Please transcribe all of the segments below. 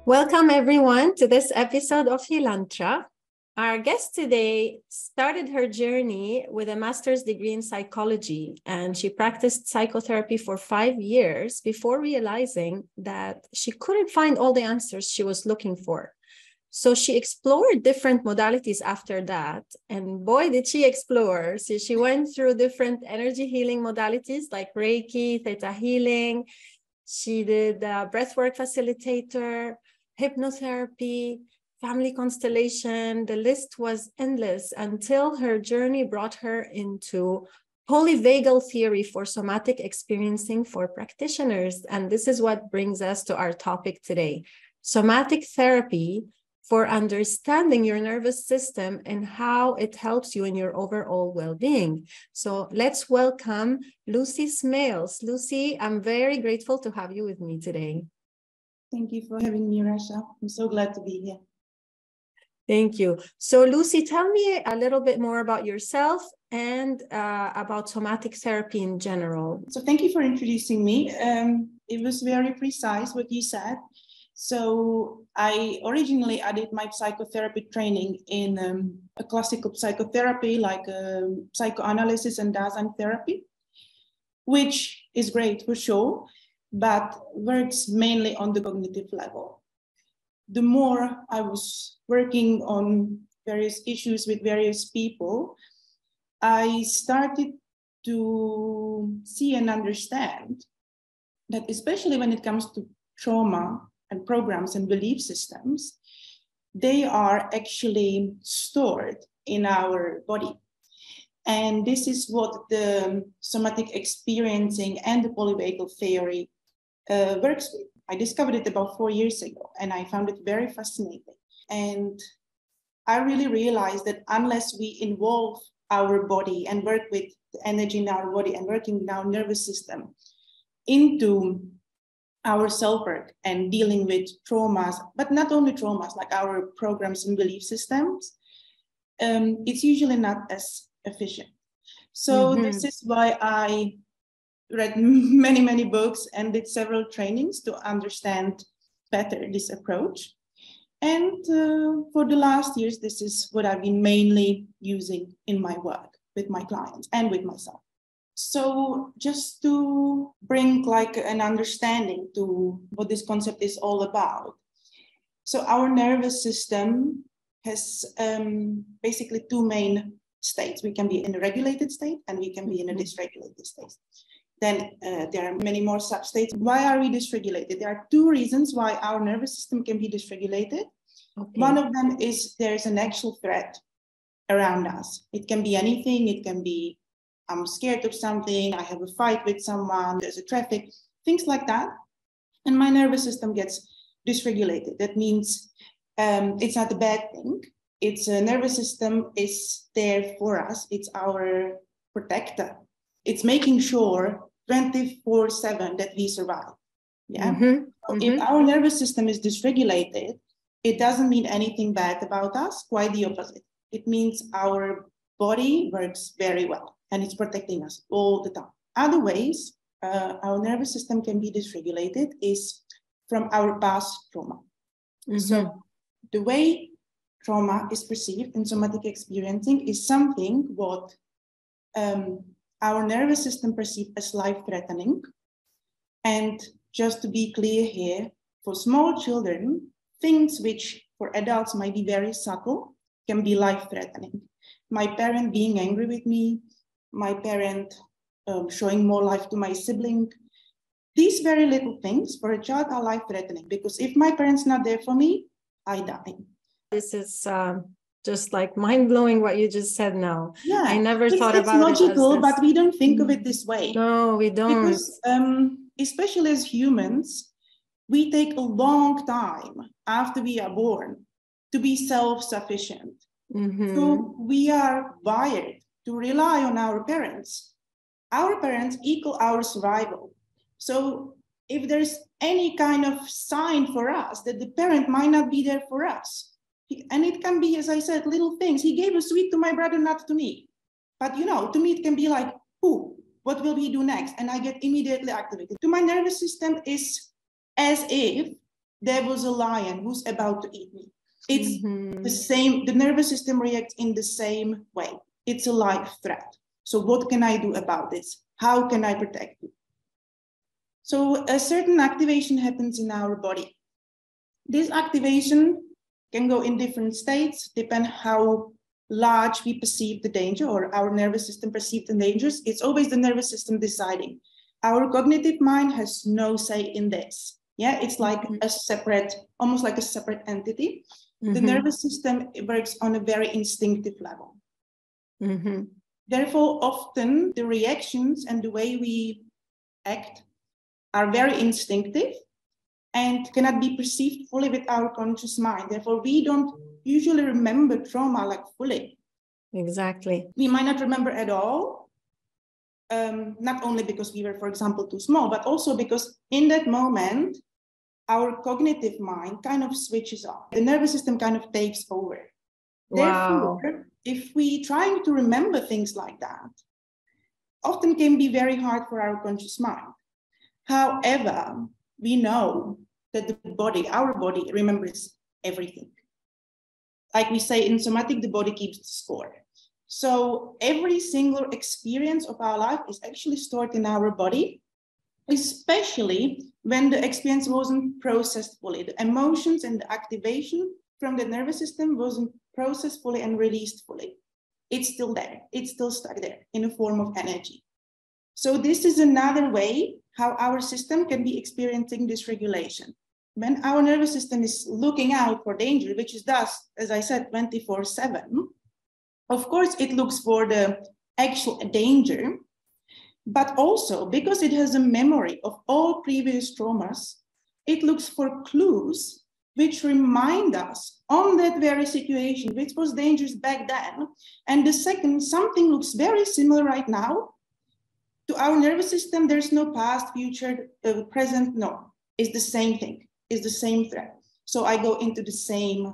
Welcome everyone to this episode of Hilantra. Our guest today started her journey with a master's degree in psychology, and she practiced psychotherapy for 5 years before realizing that she couldn't find all the answers she was looking for. So she explored different modalities after that, and boy, did she explore. So she went through different energy healing modalities like Reiki, Theta healing. She did breathwork facilitator, hypnotherapy, family constellation. The list was endless until her journey brought her into polyvagal theory for somatic experiencing for practitioners. And this is what brings us to our topic today: somatic therapy for understanding your nervous system and how it helps you in your overall well-being. So let's welcome Lucy Smales. Lucy, I'm very grateful to have you with me today. Thank you for having me, Rasha. I'm so glad to be here. Thank you. So Lucy, tell me a little bit more about yourself and about somatic therapy in general. So thank you for introducing me. It was very precise what you said. So I did my psychotherapy training in a classical psychotherapy like psychoanalysis and Dasein therapy, which is great for sure, but works mainly on the cognitive level. The more I was working on various issues with various people, I started to see and understand that, especially when it comes to trauma and programs and belief systems, they are actually stored in our body. And this is what the somatic experiencing and the polyvagal theory works with. I discovered it about 4 years ago, and I found it very fascinating. And I really realized that unless we involve our body and work with the energy in our body and working in our nervous system into our self-work and dealing with traumas, but not only traumas, like our programs and belief systems, it's usually not as efficient. So this is why I read many books and did several trainings to understand better this approach. And for the last years, this is what I've been mainly using in my work with my clients and with myself. So just to bring like an understanding to what this concept is all about. So our nervous system has basically two main states. We can be in a regulated state and we can be in a dysregulated state. Then there are many more substates. Why are we dysregulated? There are two reasons why our nervous system can be dysregulated. Okay. One of them is there's an actual threat around us. It can be anything. It can be I'm scared of something, I have a fight with someone, there's a traffic, things like that. And my nervous system gets dysregulated. That means it's not a bad thing. It's a nervous system is there for us. It's our protector. It's making sure 24/7 that we survive. Yeah. If our nervous system is dysregulated, it doesn't mean anything bad about us, quite the opposite. It means our body works very well and it's protecting us all the time. Other ways our nervous system can be dysregulated is from our past trauma. So the way trauma is perceived in somatic experiencing is something what our nervous system perceives as life-threatening. And just to be clear here, for small children, things which for adults might be very subtle can be life-threatening. My parent being angry with me, my parent showing more life to my sibling. These very little things for a child are life-threatening because if my parent's not there for me, I die. This is just like mind-blowing what you just said now. Yeah, I never thought about it. It's logical, but we don't think of it this way. No, we don't. Because especially as humans, we take a long time after we are born to be self-sufficient. So we are wired to rely on our parents. Our parents equal our survival. So if there's any kind of sign for us that the parent might not be there for us, and it can be, as I said, little things. He gave a sweet to my brother, not to me. But to me, it can be like, what will we do next? And I get immediately activated. To my nervous system is as if there was a lion who's about to eat me. It's the same, the nervous system reacts in the same way. It's a life threat. So what can I do about this? How can I protect you? So a certain activation happens in our body. This activation can go in different states, depend how large we perceive the danger or our nervous system perceives the dangers. It's always the nervous system deciding. Our cognitive mind has no say in this. Yeah, it's like a separate, almost like a separate entity. The nervous system works on a very instinctive level. Therefore, often the reactions and the way we act are very instinctive and cannot be perceived fully with our conscious mind. Therefore, we don't usually remember trauma like fully. Exactly. We might not remember at all, not only because we were, for example, too small, but also because in that moment, our cognitive mind kind of switches off. The nervous system kind of takes over. Wow. Therefore, if we trying to remember things like that, often can be very hard for our conscious mind. However, we know that the body, our body, remembers everything. Like we say in Somatic, the body keeps the score. So every single experience of our life is actually stored in our body, especially when the experience wasn't processed fully. The emotions and the activation from the nervous system wasn't processed fully and released fully. It's still there. It's still stuck there in a form of energy. So this is another way how our system can be experiencing dysregulation. When our nervous system is looking out for danger, which is thus, as I said, 24/7, of course, it looks for the actual danger, but also because it has a memory of all previous traumas, it looks for clues which remind us on that very situation, which was dangerous back then. And the second, something looks very similar right now, to our nervous system, there's no past, future, present, no. It's the same thing, it's the same threat. So I go into the same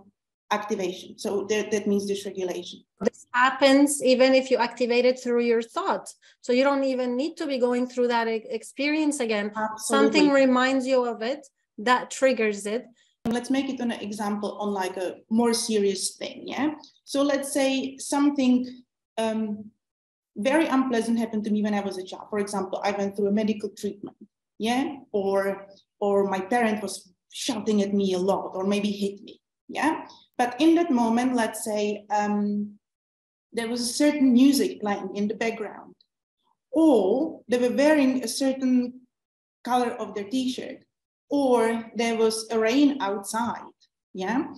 activation. So that means dysregulation. This happens even if you activate it through your thought. So you don't even need to be going through that experience again. Absolutely. Something reminds you of it, that triggers it. Let's make it an example on like a more serious thing, yeah? So let's say something very unpleasant happened to me when I was a child. For example, I went through a medical treatment, yeah? Or my parent was shouting at me a lot, or maybe hit me, yeah? But in that moment, let's say there was a certain music playing in the background, or they were wearing a certain color of their t-shirt, or there was a rain outside, yeah?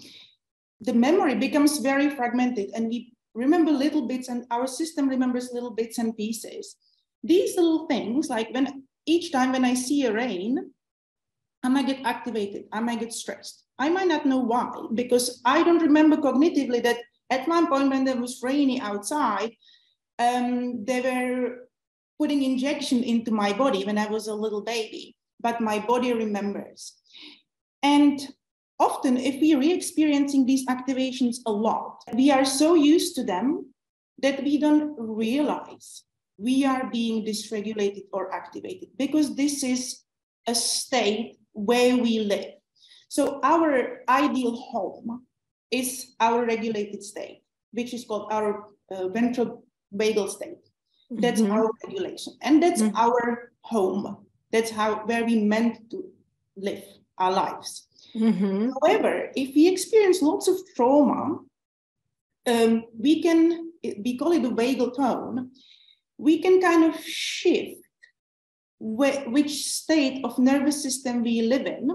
The memory becomes very fragmented and we remember little bits and our system remembers little bits and pieces. These little things, like each time when I see a rain, I might get activated, I might get stressed. I might not know why, because I don't remember cognitively that at one point when there was rainy outside, they were putting injection into my body when I was a little baby, but my body remembers. And often if we are re-experiencing these activations a lot, we are so used to them that we don't realize we are being dysregulated or activated, because this is a state where we live. So our ideal home is our regulated state, which is called our ventral vagal state. That's our regulation, and that's our home. That's where we meant to live our lives. However, if we experience lots of trauma, we call it the vagal tone. We can kind of shift which state of nervous system we live in,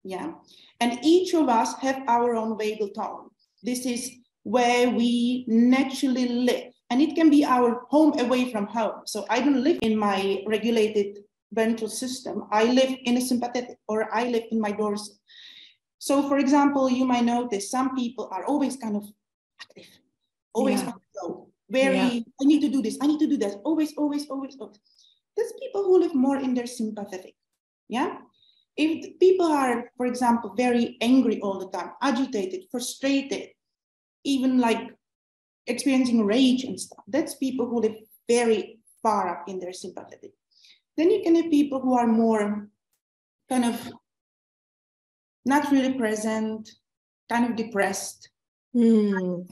yeah. And each of us have our own vagal tone. This is where we naturally live. And it can be our home away from home. So I don't live in my regulated ventral system. I live in a sympathetic, or I live in my dorsal. So for example, you might notice some people are always kind of active, always on the go. I need to do this, I need to do that, always. There's people who live more in their sympathetic, yeah? If people are, for example, very angry all the time, agitated, frustrated, even like experiencing rage and stuff, that's people who live very far up in their sympathetic. Then you can have people who are more kind of not really present, kind of depressed. Mm.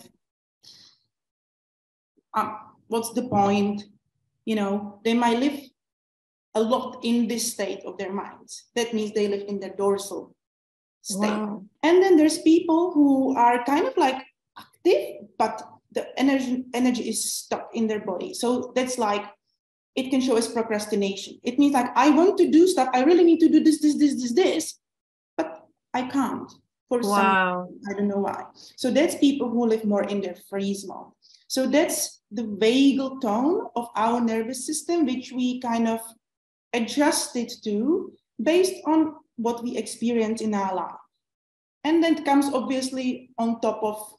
What's the point? You know, they might live a lot in this state of their minds. That means they live in their dorsal state. Wow. And then there's people who are kind of like active, but the energy is stuck in their body. So that's like, it can show as procrastination. It means like, I want to do stuff. I really need to do this, but I can't for Wow. some, I don't know why. So that's people who live more in their freeze mode. So that's the vagal tone of our nervous system, which we kind of adjust it to based on what we experience in our life. And then it comes obviously on top of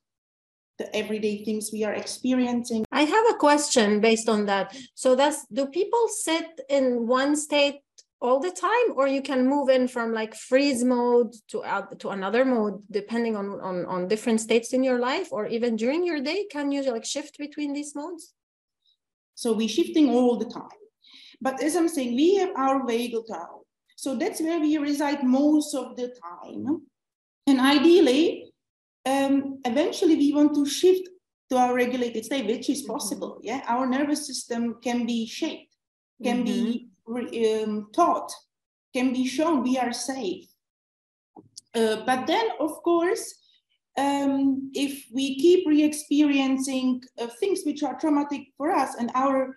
the everyday things we are experiencing. I have a question based on that. So do people sit in one state all the time, or you can move in from like freeze mode to another mode depending on different states in your life, or even during your day? Can you like shift between these modes? So we're shifting all the time. But as I'm saying, we have our vagal tone. So that's where we reside most of the time. And ideally, eventually we want to shift to our regulated state, which is possible. Mm-hmm. Yeah, our nervous system can be shaped, can be taught, can be shown we are safe. But then, of course, if we keep re-experiencing things which are traumatic for us and are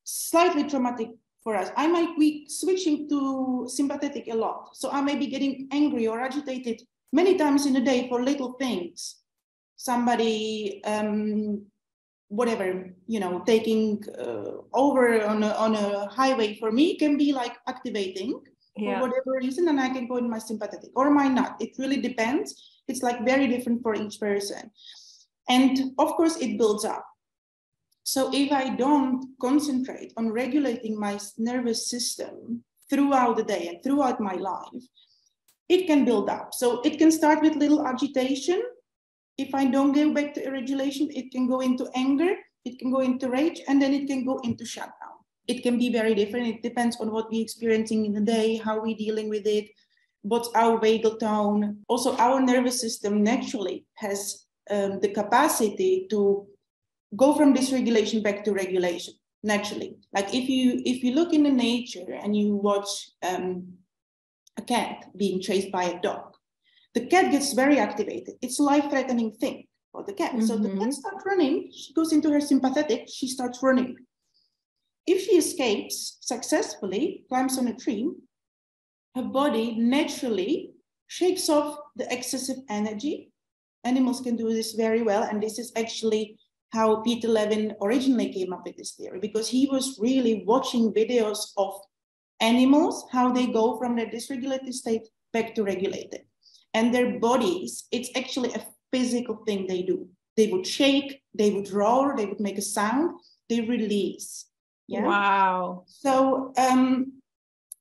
slightly traumatic for us, I might be switching to sympathetic a lot. So I may be getting angry or agitated many times in a day for little things. Somebody, whatever, you know, taking over on a highway for me can be like activating for whatever reason, and I can go in my sympathetic or might not. It really depends. It's like very different for each person. And of course it builds up. So if I don't concentrate on regulating my nervous system throughout the day and throughout my life, it can build up. So it can start with little agitation. If I don't go back to regulation, it can go into anger, it can go into rage, and then it can go into shutdown. It can be very different. It depends on what we're experiencing in the day, how we're dealing with it, what's our vagal tone. Also, our nervous system naturally has the capacity to go from dysregulation back to regulation, naturally. Like if you look in the nature and you watch a cat being chased by a dog, the cat gets very activated. It's a life-threatening thing for the cat. Mm-hmm. So the cat starts running, she goes into her sympathetic, she starts running. If she escapes successfully, climbs on a tree, her body naturally shakes off the excessive energy. Animals can do this very well, and this is actually how Peter Levin originally came up with this theory, because he was really watching videos of animals, how they go from their dysregulated state back to regulated. And their bodies, it's actually a physical thing they do. They would shake, they would roar, they would make a sound, they release. Yeah? Wow. So, and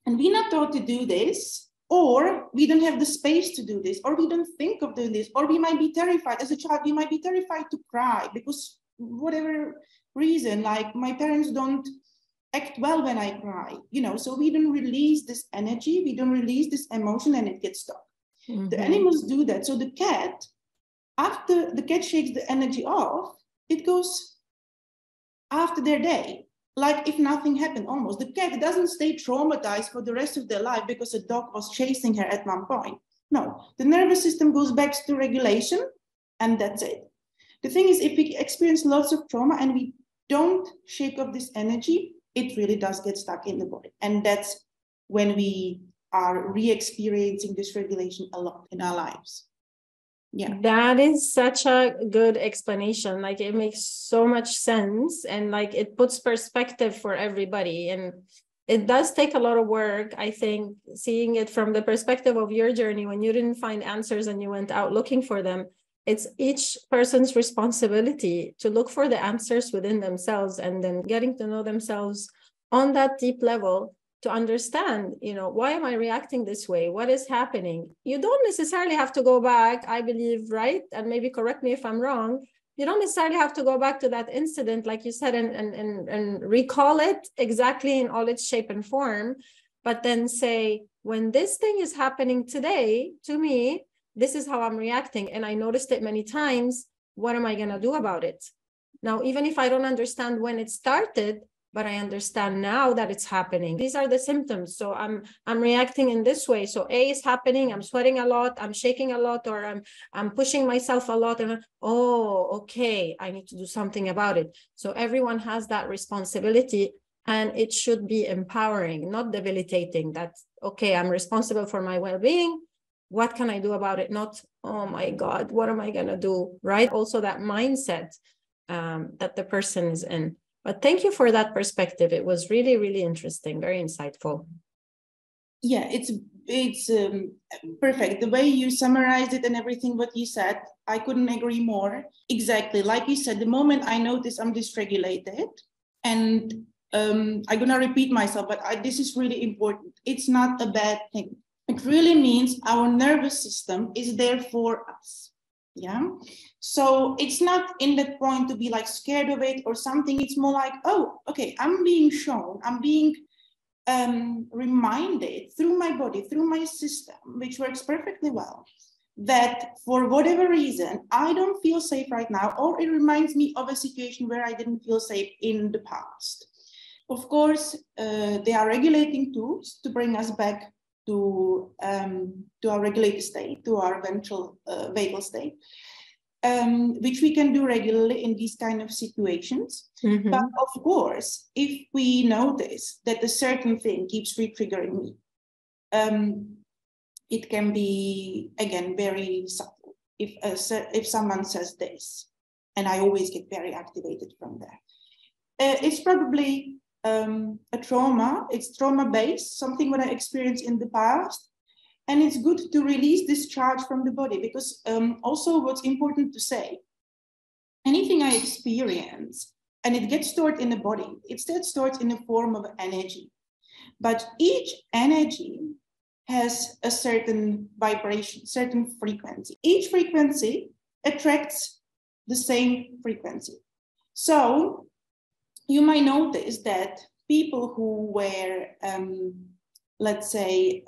we're not taught to do this, or we don't have the space to do this, or we don't think of doing this, or we might be terrified. As a child, we might be terrified to cry because whatever reason, like my parents don't act well when I cry, you know, so we don't release this energy, we don't release this emotion, and it gets stuck. Mm-hmm. The animals do that. So the cat, after the cat shakes the energy off, it goes after their day, like if nothing happened almost. The cat doesn't stay traumatized for the rest of their life because a dog was chasing her at one point. No, the nervous system goes back to regulation, and that's it. The thing is, if we experience lots of trauma and we don't shake off this energy, it really does get stuck in the body. And that's when we are re-experiencing dysregulation a lot in our lives. Yeah. That is such a good explanation. Like it makes so much sense, and like it puts perspective for everybody. And it does take a lot of work, I think, seeing it from the perspective of your journey when you didn't find answers and you went out looking for them. It's each person's responsibility to look for the answers within themselves, and then getting to know themselves on that deep level to understand, you know, why am I reacting this way? What is happening? You don't necessarily have to go back, I believe, right? And maybe correct me if I'm wrong. You don't necessarily have to go back to that incident, like you said, and recall it exactly in all its shape and form. but then say, when this thing is happening today to me, this is how I'm reacting. And I noticed it many times. What am I going to do about it? Now, even if I don't understand when it started, but I understand now that it's happening. These are the symptoms. So I'm reacting in this way. So A is happening. I'm sweating a lot. I'm shaking a lot, or I'm pushing myself a lot. And okay, I need to do something about it. So everyone has that responsibility, and it should be empowering, not debilitating. That, okay, I'm responsible for my well-being. What can I do about it? Not, oh my God, what am I going to do? Right? Also that mindset that the person is in. But thank you for that perspective. It was really, really interesting, very insightful. Yeah, it's perfect. The way you summarized it and everything what you said, I couldn't agree more. Exactly. Like you said, the moment I notice I'm dysregulated, and I'm going to repeat myself, but this is really important. It's not a bad thing. It really means our nervous system is there for us. Yeah. So it's not in that point to be like scared of it or something. It's more like, oh, okay, I'm being shown, I'm being reminded through my body, through my system, which works perfectly well, that for whatever reason, I don't feel safe right now, or it reminds me of a situation where I didn't feel safe in the past. Of course, they are regulating tools to bring us back to our regulated state, to our ventral vagal state, which we can do regularly in these kind of situations. Mm-hmm. But of course, if we notice that a certain thing keeps re-triggering me, it can be, again, very subtle. If someone says this, and I always get very activated from there, it's probably a trauma. It's trauma-based, something that I experienced in the past. And it's good to release this charge from the body, because also what's important to say, anything I experience and it gets stored in the body, it's that stored in the form of energy. But each energy has a certain vibration, certain frequency. Each frequency attracts the same frequency. So you might notice that people who were, let's say,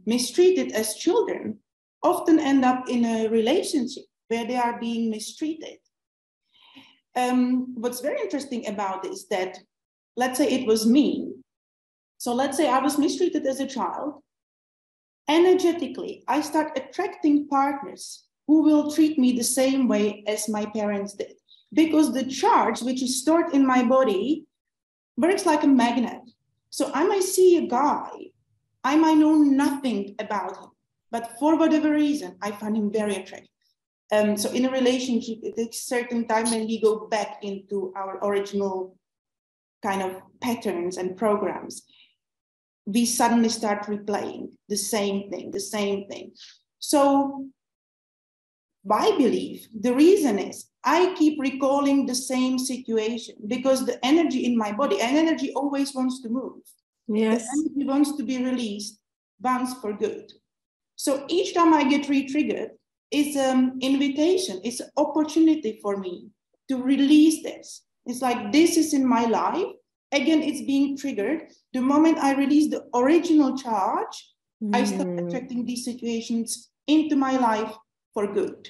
mistreated as children often end up in a relationship where they are being mistreated. What's very interesting about it is that, let's say it was me. So let's say I was mistreated as a child. Energetically, I start attracting partners who will treat me the same way as my parents did. Because the charge, which is stored in my body, works like a magnet. So I might see a guy, I might know nothing about him, but for whatever reason, I find him very attractive. So in a relationship, it takes a certain time when we go back into our original kind of patterns and programs. We suddenly start replaying the same thing. So I believe the reason is I keep recalling the same situation because the energy in my body, and energy always wants to move. Yes. The energy wants to be released once for good. So each time I get re-triggered, it's an invitation, it's an opportunity for me to release this. It's like, this is in my life. Again, it's being triggered. The moment I release the original charge, I start attracting these situations into my life for good.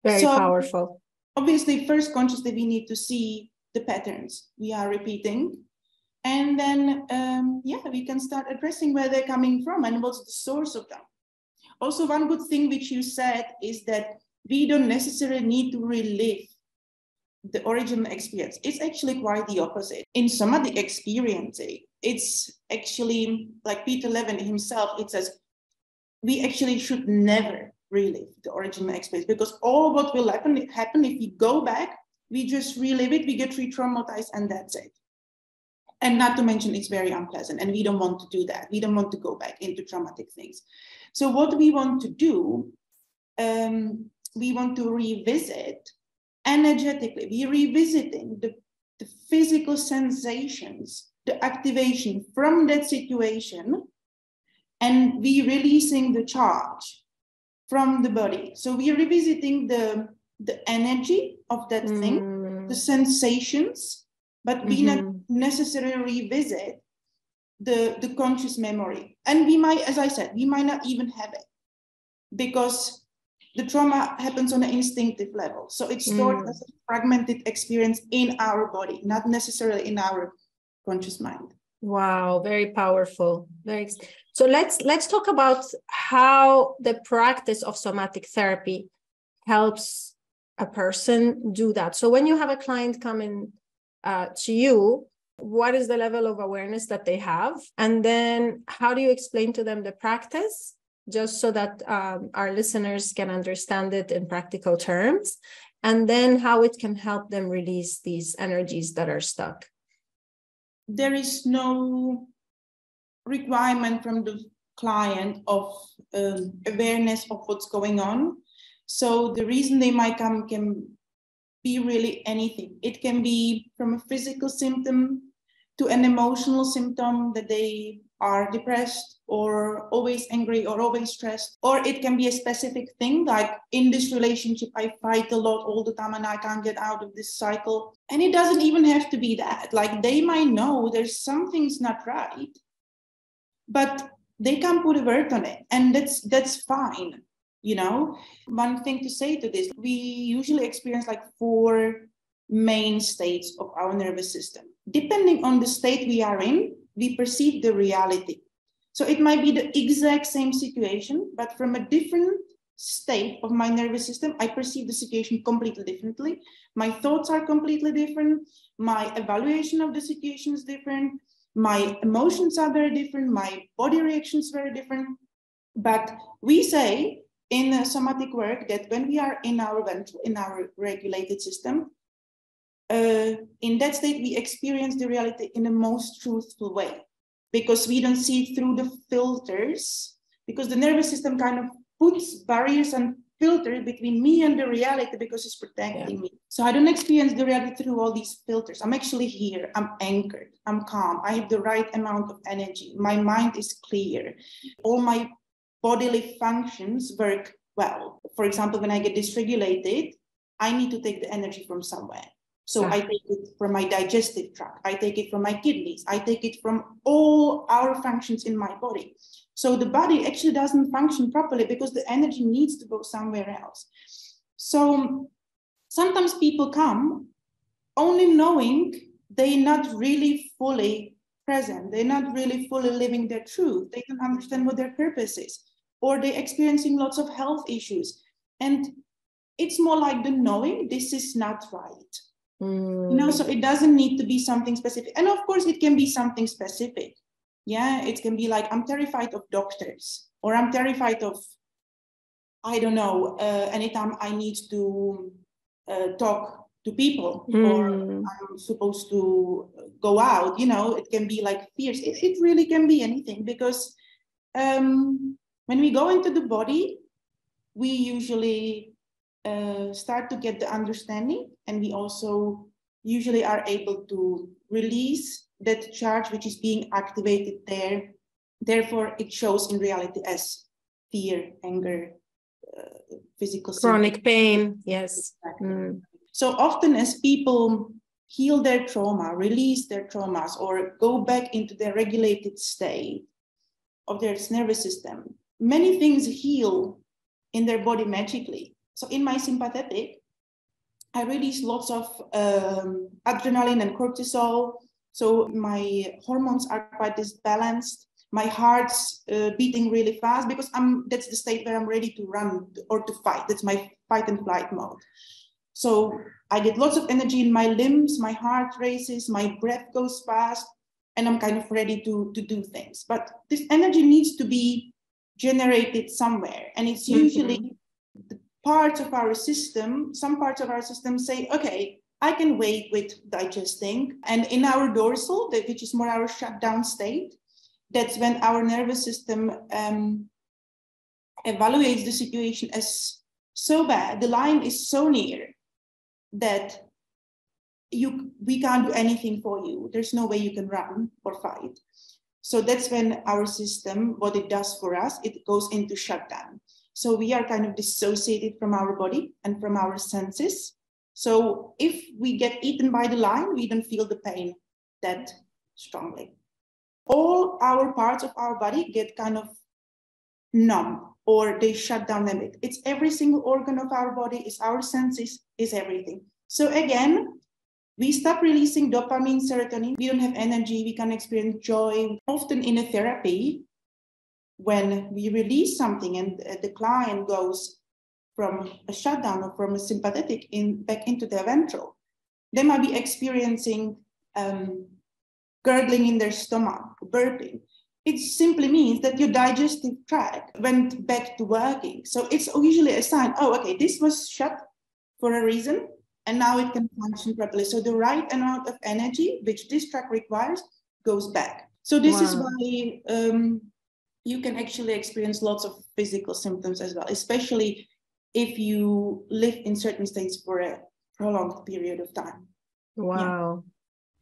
Very powerful. Obviously, first consciously, we need to see the patterns we are repeating. And then, we can start addressing where they're coming from and what's the source of them. Also, one good thing which you said is that we don't necessarily need to relive the original experience. It's actually quite the opposite. In somatic experiencing, it's actually, like Peter Levin himself, it says, we actually should never relive the original experience, because all what will happen if we go back, we just relive it, we get re-traumatized, and that's it. And not to mention, it's very unpleasant, and we don't want to do that. We don't want to go back into traumatic things. So what we want to do, we want to revisit energetically. We're revisiting the physical sensations, the activation from that situation, and we releasing the charge from the body. So we are revisiting the energy of that thing, the sensations, but we not necessarily revisit the conscious memory. And we might, as I said, we might not even have it because the trauma happens on an instinctive level. So it's stored as a fragmented experience in our body, not necessarily in our conscious mind. Wow, very powerful. So let's talk about how the practice of somatic therapy helps a person do that. So when you have a client coming to you, what is the level of awareness that they have? And then how do you explain to them the practice, just so that our listeners can understand it in practical terms? And then how it can help them release these energies that are stuck? There is no requirement from the client of awareness of what's going on. So the reason they might come can be really anything. It can be from a physical symptom to an emotional symptom that they are depressed or always angry or always stressed. Or it can be a specific thing, like in this relationship, I fight a lot all the time and I can't get out of this cycle. And it doesn't even have to be that. Like they might know there's something's not right, but they can't put a word on it. And that's fine. You know, one thing to say to this, we usually experience like 4 main states of our nervous system. Depending on the state we are in, we perceive the reality. So it might be the exact same situation, but from a different state of my nervous system, I perceive the situation completely differently. My thoughts are completely different. My evaluation of the situation is different. My emotions are very different. My body reactions very different. But we say in somatic work that when we are in our ventral, in our regulated system, in that state, we experience the reality in the most truthful way, because we don't see it through the filters, because the nervous system kind of puts barriers and filters between me and the reality because it's protecting me. So I don't experience the reality through all these filters. I'm actually here. I'm anchored. I'm calm. I have the right amount of energy. My mind is clear. All my bodily functions work well. For example, when I get dysregulated, I need to take the energy from somewhere. So I take it from my digestive tract. I take it from my kidneys. I take it from all our functions in my body. So the body actually doesn't function properly because the energy needs to go somewhere else. So sometimes people come only knowing they're not really fully present. They're not really fully living their truth. They don't understand what their purpose is, or they're experiencing lots of health issues. And it's more like the knowing this is not right. You know, so it doesn't need to be something specific. And of course, it can be something specific. Yeah, it can be like, I'm terrified of doctors, or I'm terrified of, I don't know, anytime I need to talk to people, or I'm supposed to go out, you know, it can be like fears. It really can be anything, because when we go into the body, we usually start to get the understanding, and we also usually are able to release that charge which is being activated there. Therefore, it shows in reality as fear, anger, physical chronic symptoms. pain. Yes. Exactly. So often as people heal their trauma, release their traumas, or go back into their regulated state of their nervous system, many things heal in their body magically. So in my sympathetic, I release lots of adrenaline and cortisol. So my hormones are quite disbalanced. My heart's beating really fast, because that's the state where I'm ready to run or to fight. That's my fight and flight mode. So I get lots of energy in my limbs, my heart races, my breath goes fast, and I'm kind of ready to do things. But this energy needs to be generated somewhere. And it's usually the parts of our system, some parts of our system say, okay, I can wait with digesting. And in our dorsal, which is more our shutdown state, that's when our nervous system evaluates the situation as so bad, the line is so near that we can't do anything for you. There's no way you can run or fight. So that's when our system, what it does for us, it goes into shutdown. So we are kind of dissociated from our body and from our senses. So if we get eaten by the lion, we don't feel the pain that strongly. all our parts of our body get kind of numb or they shut down a bit. It's every single organ of our body, it's our senses, is everything. So again, we stop releasing dopamine, serotonin. We don't have energy. We can experience joy. Often in a therapy, when we release something and the client goes from a shutdown or from a sympathetic back into the ventral, they might be experiencing gurgling in their stomach, burping. It simply means that your digestive tract went back to working. So it's usually a sign, oh, okay, this was shut for a reason, and now it can function properly. So the right amount of energy, which this tract requires, goes back. So this is why you can actually experience lots of physical symptoms as well, especially if you live in certain states for a prolonged period of time. Wow. Yeah.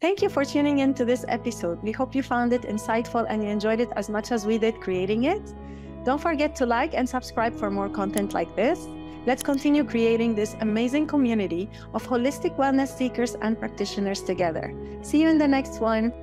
Thank you for tuning in to this episode. We hope you found it insightful and you enjoyed it as much as we did creating it. Don't forget to like and subscribe for more content like this. Let's continue creating this amazing community of holistic wellness seekers and practitioners together. See you in the next one.